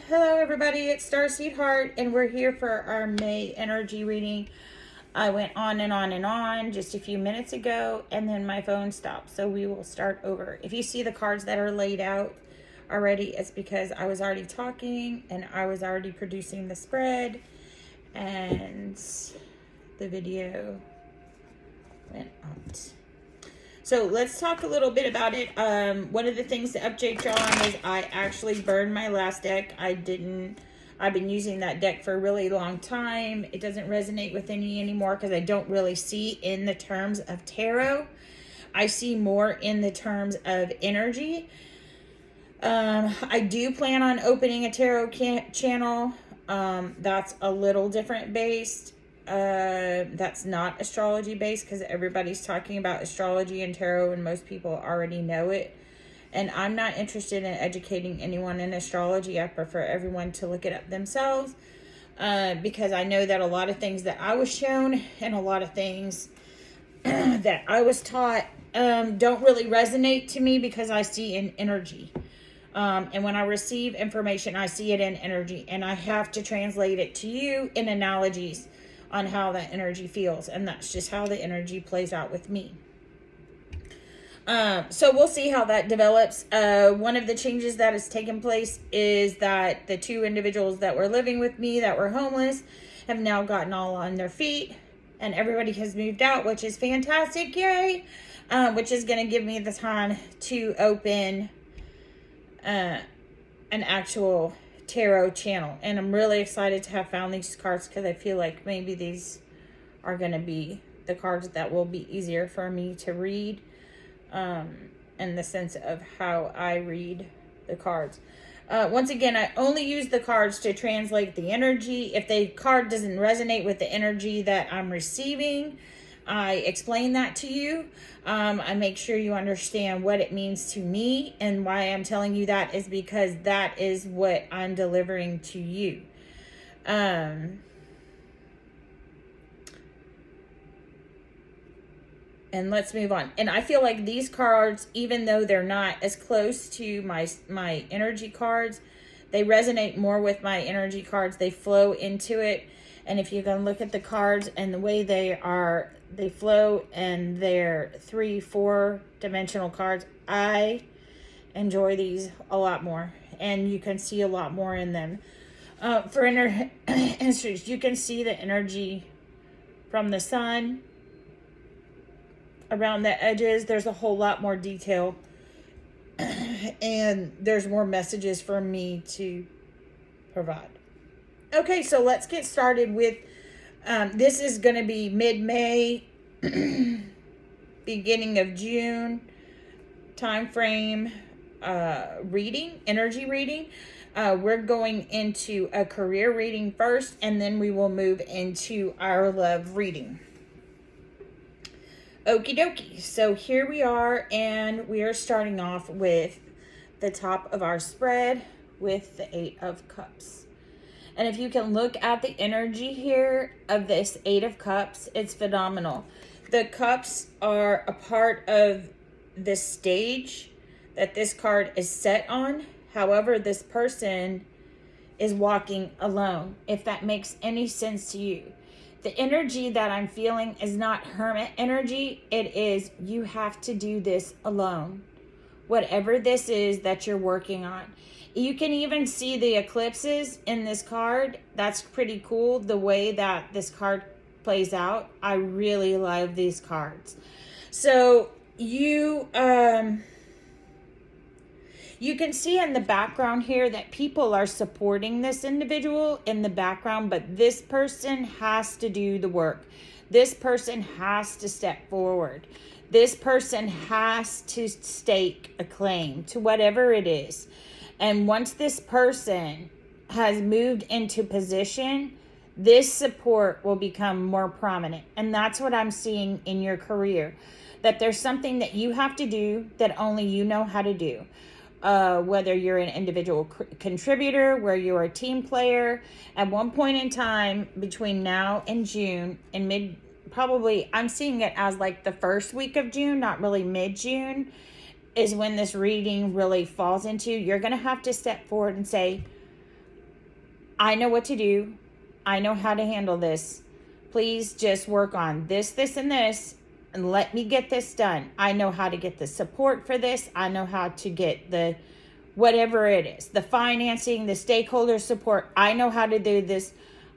Hello everybody, it's Starseed Heart and we're here for our May energy reading. I went on and on and on just a few minutes ago and then my phone stopped, so we will start over. If you see the cards that are laid out already, it's because I was already talking and I was already producing the spread and the video went out. So let's talk a little bit about it. One of the things to update y'all on is I actually burned my last deck. I've been using that deck for a really long time. It doesn't resonate with any anymore because I don't really see in the terms of tarot. I see more in the terms of energy. I do plan on opening a tarot channel. That's a little different based. That's not astrology based because everybody's talking about astrology and tarot and most people already know it. And I'm not interested in educating anyone in astrology. I prefer everyone to look it up themselves because I know that a lot of things that I was shown and a lot of things that I was taught don't really resonate to me because I see in energy. And when I receive information, I see it in energy and I have to translate it to you in analogies on how that energy feels, and that's just how the energy plays out with me. So we'll see how that develops. One of the changes that has taken place is that the two individuals that were living with me that were homeless have now gotten all on their feet, and everybody has moved out, which is fantastic. Yay! Which is going to give me the time to open an actual tarot channel, and I'm really excited to have found these cards because I feel like maybe these are going to be the cards that will be easier for me to read in the sense of how I read the cards. Once again, I only use the cards to translate the energy. If the card doesn't resonate with the energy that I'm receiving, I explain that to you. I make sure you understand what it means to me, and why I'm telling you that is because that is what I'm delivering to you. And let's move on. And I feel like these cards, even though they're not as close to my energy cards, they resonate more with my energy cards. They flow into it. And if you can look at the cards and the way they flow, and they're 3-4 dimensional cards, I enjoy these a lot more, and you can see a lot more in them. For instance, you can see the energy from the sun around the edges. There's a whole lot more detail and there's more messages for me to provide. Okay, so let's get started with this is going to be mid-May, beginning of June time frame reading, energy reading. We're going into a career reading first, and then we will move into our love reading. Okie dokie. So here we are, and we are starting off with the top of our spread with the 8 of Cups. And if you can look at the energy here of this 8 of Cups, it's phenomenal. The cups are a part of the stage that this card is set on. However, this person is walking alone, if that makes any sense to you. The energy that I'm feeling is not hermit energy. It is, you have to do this alone. Whatever this is that you're working on. You can even see the eclipses in this card. That's pretty cool, the way that this card plays out. I really love these cards. So you can see in the background here that people are supporting this individual in the background, but this person has to do the work. This person has to step forward. This person has to stake a claim to whatever it is. And once this person has moved into position, this support will become more prominent. And that's what I'm seeing in your career. That there's something that you have to do that only you know how to do. Whether you're an individual contributor, where you're a team player, at one point in time between now and June, and probably I'm seeing it as like the first week of June, not really mid-June, is when this reading really falls into. You're going to have to step forward and say, I know what to do. I know how to handle this. Please just work on this, this, and this, and let me get this done. I know how to get the support for this. I know how to get the whatever it is, the financing, the stakeholder support. I know how to do this.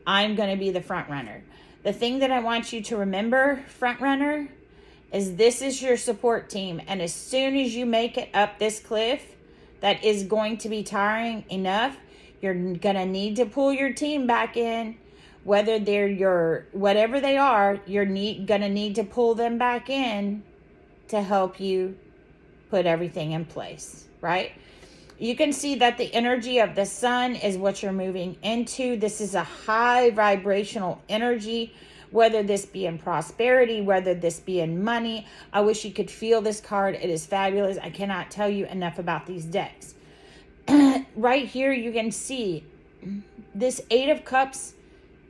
I'm going to be the front runner. The thing that I want you to remember, front runner, is this is your support team. And as soon as you make it up this cliff, that is going to be tiring enough, you're going to need to pull your team back in. Whether they're your, whatever they are, you're going to need to pull them back in to help you put everything in place, right? You can see that the energy of the sun is what you're moving into. This is a high vibrational energy, whether this be in prosperity, whether this be in money. I wish you could feel this card. It is fabulous. I cannot tell you enough about these decks. Right here, you can see this Eight of Cups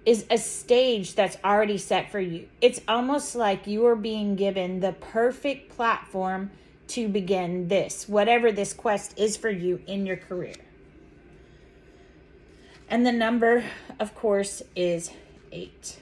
is a stage that's already set for you. It's almost like you are being given the perfect platform to begin this, whatever this quest is for you in your career. And the number, of course, is 8.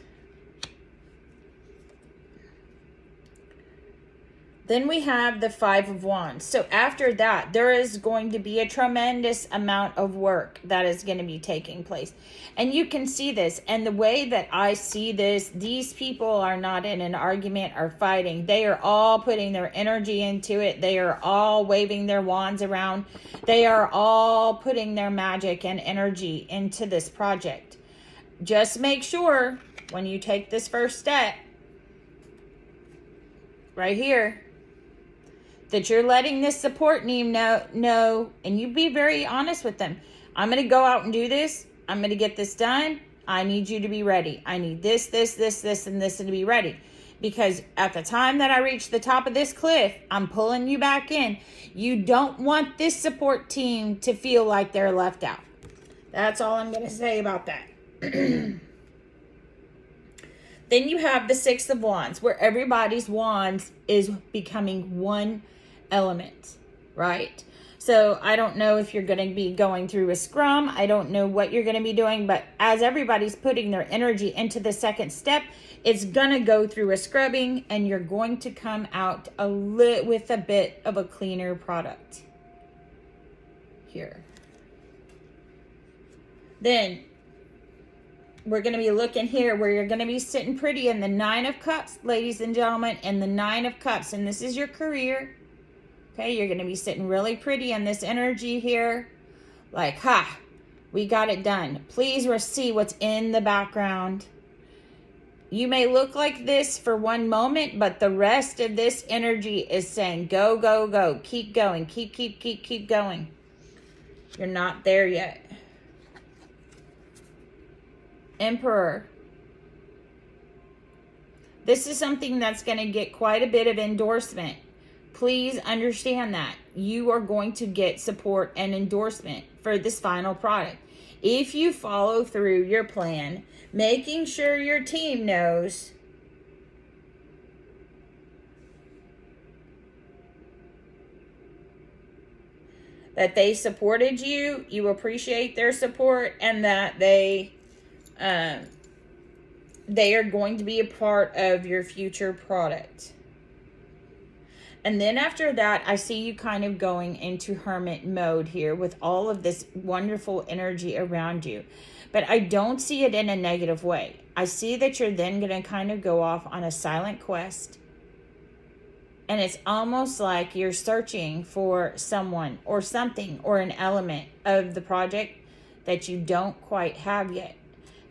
Then we have the 5 of Wands. So after that, there is going to be a tremendous amount of work that is going to be taking place. And you can see this. And the way that I see this, these people are not in an argument or fighting. They are all putting their energy into it. They are all waving their wands around. They are all putting their magic and energy into this project. Just make sure when you take this first step, right here, that you're letting this support team know, and you be very honest with them. I'm going to go out and do this. I'm going to get this done. I need you to be ready. I need this, this, this, this, and this to be ready. Because at the time that I reach the top of this cliff, I'm pulling you back in. You don't want this support team to feel like they're left out. That's all I'm going to say about that. Then you have the 6 of Wands, where everybody's wands is becoming one element, right? So I don't know if you're going to be going through a scrum. I don't know what you're going to be doing, but as everybody's putting their energy into the second step, it's going to go through a scrubbing, and you're going to come out with a bit of a cleaner product here. Then we're going to be looking here where you're going to be sitting pretty in the 9 of Cups, ladies and gentlemen, and the 9 of Cups. And this is your career. Okay, you're going to be sitting really pretty in this energy here. Like, ha, we got it done. Please see what's in the background. You may look like this for one moment, but the rest of this energy is saying, go, go, go. Keep going. Keep going. You're not there yet. Emperor. This is something that's going to get quite a bit of endorsement. Please understand that. You are going to get support and endorsement for this final product. If you follow through your plan, making sure your team knows that they supported you, you appreciate their support, and that they are going to be a part of your future product. And then after that, I see you kind of going into hermit mode here with all of this wonderful energy around you. But I don't see it in a negative way. I see that you're then going to kind of go off on a silent quest. And it's almost like you're searching for someone or something or an element of the project that you don't quite have yet.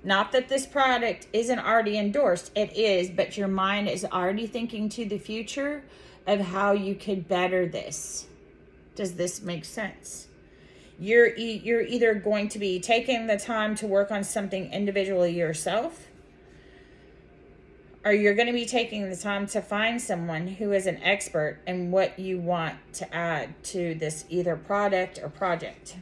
Not that this product isn't already endorsed. It is, but your mind is already thinking to the future of how you could better this. Does this make sense? You're either going to be taking the time to work on something individually yourself, or you're going to be taking the time to find someone who is an expert in what you want to add to this either product or project.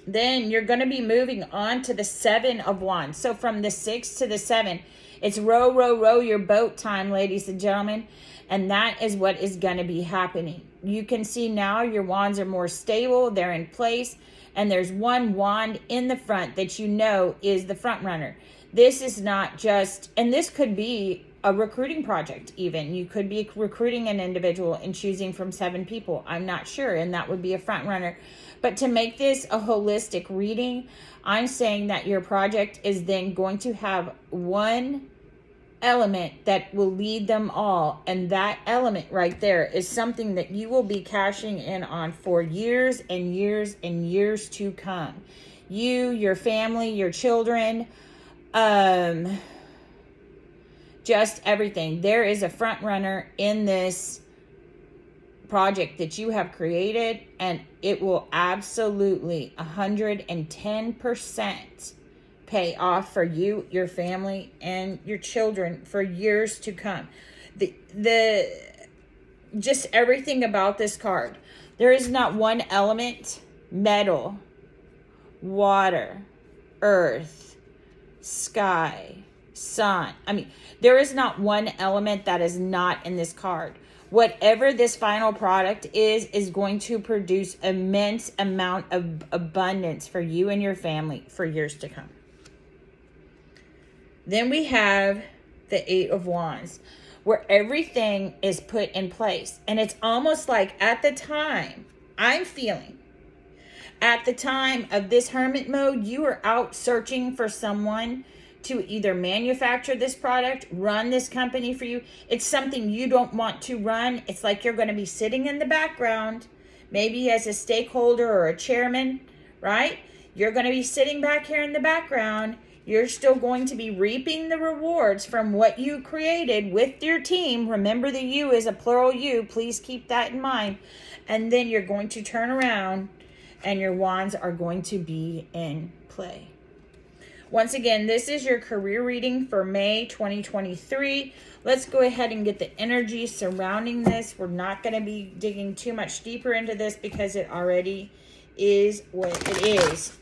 Then you're going to be moving on to the 7 of Wands. So from the 6 to the 7, it's row, row, row your boat time, ladies and gentlemen. And that is what is going to be happening. You can see now your wands are more stable. They're in place. and there's one wand in the front that you know is the front runner. This is not just, and this could be a recruiting project even. You could be recruiting an individual and choosing from 7 people. I'm not sure, and that would be a front runner. But to make this a holistic reading, I'm saying that your project is then going to have one element that will lead them all, and that element right there is something that you will be cashing in on for years and years and years to come. You, your family, your children, just everything. There is a front runner in this project that you have created, and it will absolutely 110% pay off for you, your family, and your children for years to come. The just everything about this card. There is not one element: metal, water, earth, sky, sun. I mean, there is not one element that is not in this card. Whatever this final product is going to produce immense amount of abundance for you and your family for years to come. Then we have the 8 of Wands, where everything is put in place. And it's almost like at the time, I'm feeling, at the time of this hermit mode, you are out searching for someone to either manufacture this product, run this company for you. It's something you don't want to run. It's like you're going to be sitting in the background, maybe as a stakeholder or a chairman, right? You're going to be sitting back here in the background. You're still going to be reaping the rewards from what you created with your team. Remember, the you is a plural you. Please keep that in mind. And then you're going to turn around and your wands are going to be in play. Once again, this is your career reading for May 2023. Let's go ahead and get the energy surrounding this. We're not going to be digging too much deeper into this because it already is what it is.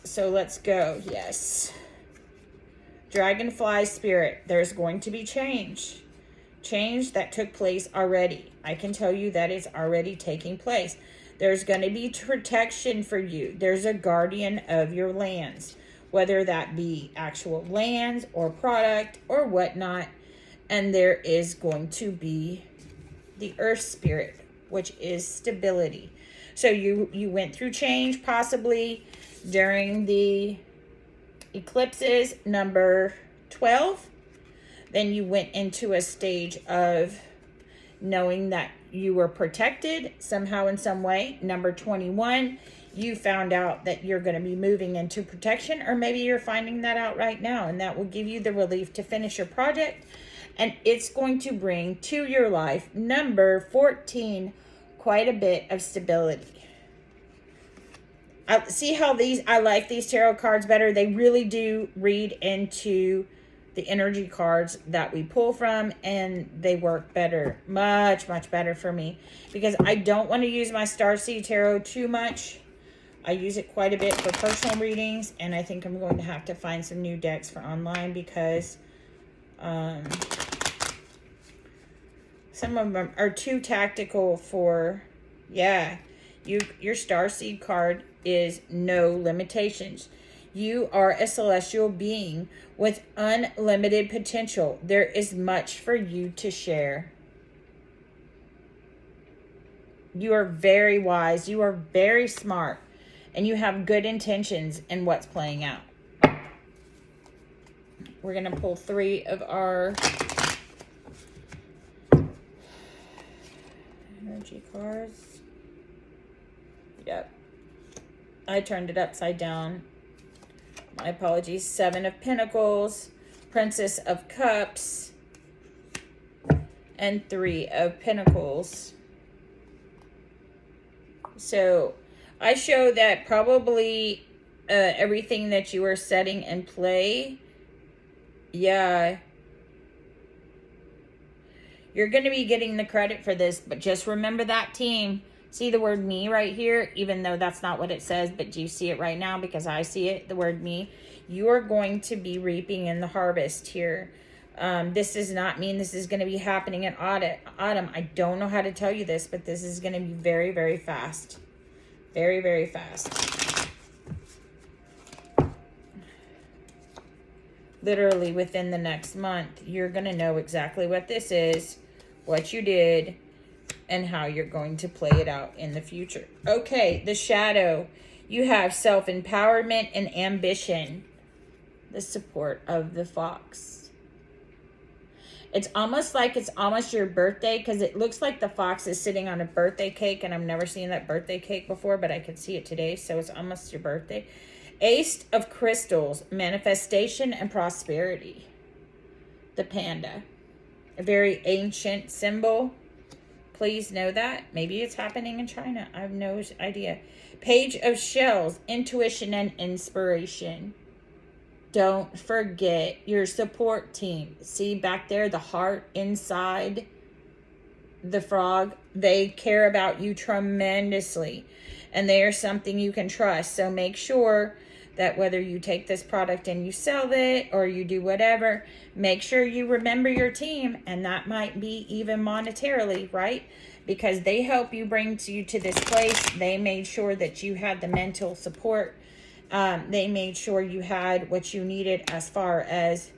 So let's go. Yes. Dragonfly spirit. There's going to be change. Change that took place already. I can tell you that it's already taking place. There's going to be protection for you. There's a guardian of your lands, whether that be actual lands or product or whatnot. And there is going to be the earth spirit, which is stability. So you went through change possibly during the eclipses, number 12. Then you went into a stage of knowing that you were protected somehow in some way. Number 21, you found out that you're going to be moving into protection, or maybe you're finding that out right now, and that will give you the relief to finish your project. And it's going to bring to your life, number 14, quite a bit of stability. See how I like these tarot cards better? They really do read into the energy cards that we pull from, and they work better, much better for me, because I don't want to use my Starseed Tarot too much. I use it quite a bit for personal readings, and I think I'm going to have to find some new decks for online because some of them are too tactical for, your Starseed card is no limitations. You are a celestial being with unlimited potential. There is much for you to share. You are very wise. You are very smart. And you have good intentions in what's playing out. We're going to pull 3 of our energy cards. Yep. I turned it upside down. My apologies. 7 of Pentacles, Princess of Cups, and 3 of Pentacles. So I show that probably everything that you are setting in play, you're going to be getting the credit for this, but just remember that team. See the word me right here, even though that's not what it says, but do you see it right now? Because I see it, the word me. You are going to be reaping in the harvest here. This does not mean this is going to be happening in autumn. I don't know how to tell you this, but this is going to be very, very fast. Very, very fast. Literally within the next month, you're going to know exactly what this is, what you did, and how you're going to play it out in the future. Okay, the shadow. You have self-empowerment and ambition. The support of the fox. It's almost like it's almost your birthday, because it looks like the fox is sitting on a birthday cake, and I've never seen that birthday cake before, but I could see it today, so it's almost your birthday. Ace of Crystals, manifestation and prosperity. The panda, a very ancient symbol. Please know that. Maybe it's happening in China. I have no idea. Page of Shells, intuition and inspiration. Don't forget your support team. See back there, the heart inside the frog. They care about you tremendously, and they are something you can trust. So make sure that whether you take this product and you sell it or you do whatever, make sure you remember your team, and that might be even monetarily, right? Because they help you bring you to this place. They made sure that you had the mental support. They made sure you had what you needed as far as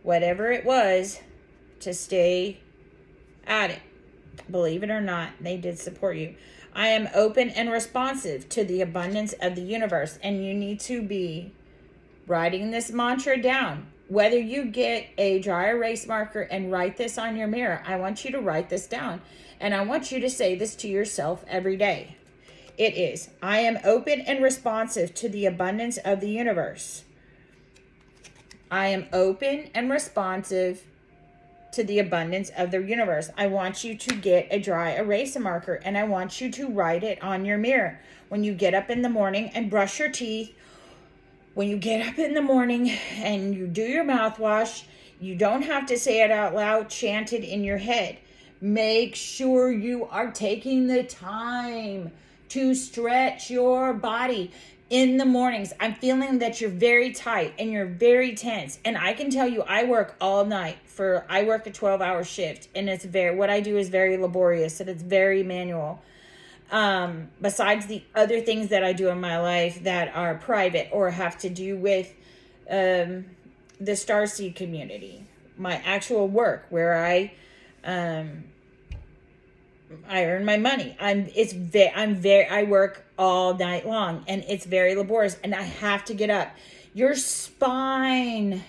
whatever it was to stay at it. Believe it or not, they did support you. I am open and responsive to the abundance of the universe. And you need to be writing this mantra down. Whether you get a dry erase marker and write this on your mirror, I want you to write this down. And I want you to say this to yourself every day. It is, I am open and responsive to the abundance of the universe. I am open and responsive to the abundance of the universe. I want you to get a dry erase marker, and I want you to write it on your mirror. When you get up in the morning and brush your teeth, when you get up in the morning and you do your mouthwash, you don't have to say it out loud, chant it in your head. Make sure you are taking the time to stretch your body in the mornings. I'm feeling that you're very tight and you're very tense. And I can tell you, I work all night. I work a 12-hour shift, and it's what I do is very laborious, and it's very manual. Besides the other things that I do in my life that are private or have to do with the Starseed community, my actual work where I earn my money. I work all night long, and it's very laborious, and I have to get up. Your spine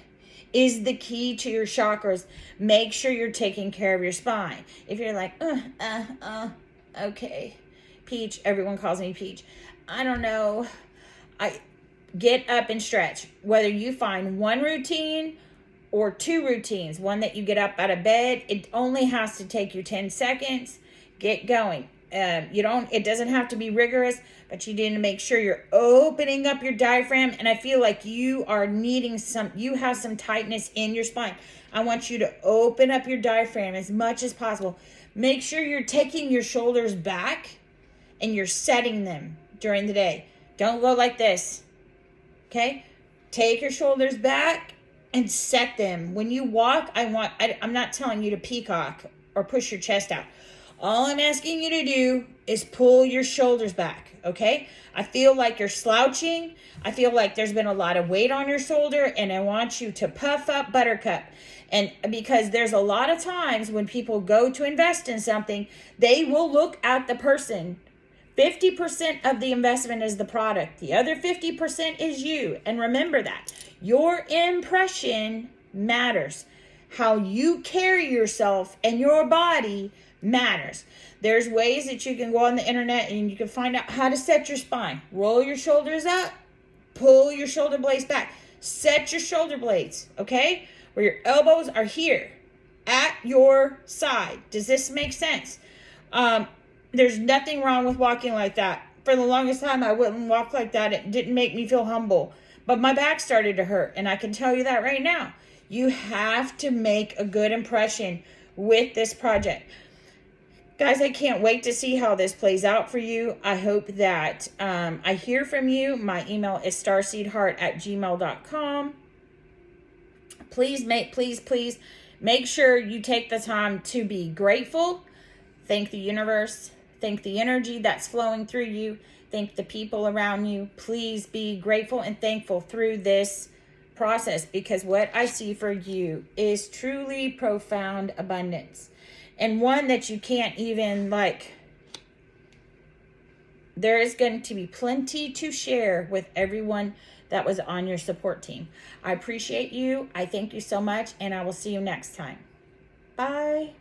is the key to your chakras. Make sure you're taking care of your spine. If you're like, okay, Peach, everyone calls me Peach. I don't know. I get up and stretch. Whether you find one routine or two routines, one that you get up out of bed, it only has to take you 10 seconds. Get going. It doesn't have to be rigorous, but you need to make sure you're opening up your diaphragm. And I feel like you are needing you have some tightness in your spine. I want you to open up your diaphragm as much as possible. Make sure you're taking your shoulders back and you're setting them during the day. Don't go like this. Okay? Take your shoulders back and set them. When you walk, I'm not telling you to peacock or push your chest out. All I'm asking you to do is pull your shoulders back, okay? I feel like you're slouching. I feel like there's been a lot of weight on your shoulder, and I want you to puff up, Buttercup. And because there's a lot of times when people go to invest in something, they will look at the person. 50% of the investment is the product. The other 50% is you. And remember that. Your impression matters. How you carry yourself and your body matters. There's ways that you can go on the internet and you can find out how to set your spine. Roll your shoulders up, pull your shoulder blades back, set your shoulder blades, okay? Where your elbows are here at your side. Does this make sense? There's nothing wrong with walking like that. For the longest time, I wouldn't walk like that. It didn't make me feel humble. But my back started to hurt, and I can tell you that right now. You have to make a good impression with this project. Guys, I can't wait to see how this plays out for you. I hope that I hear from you. My email is starseedheart@gmail.com. Please make sure you take the time to be grateful. Thank the universe. Thank the energy that's flowing through you. Thank the people around you. Please be grateful and thankful through this process, because what I see for you is truly profound abundance, and one that you can't even there is going to be plenty to share with everyone that was on your support team. I appreciate you. I thank you so much, and I will see you next time. Bye.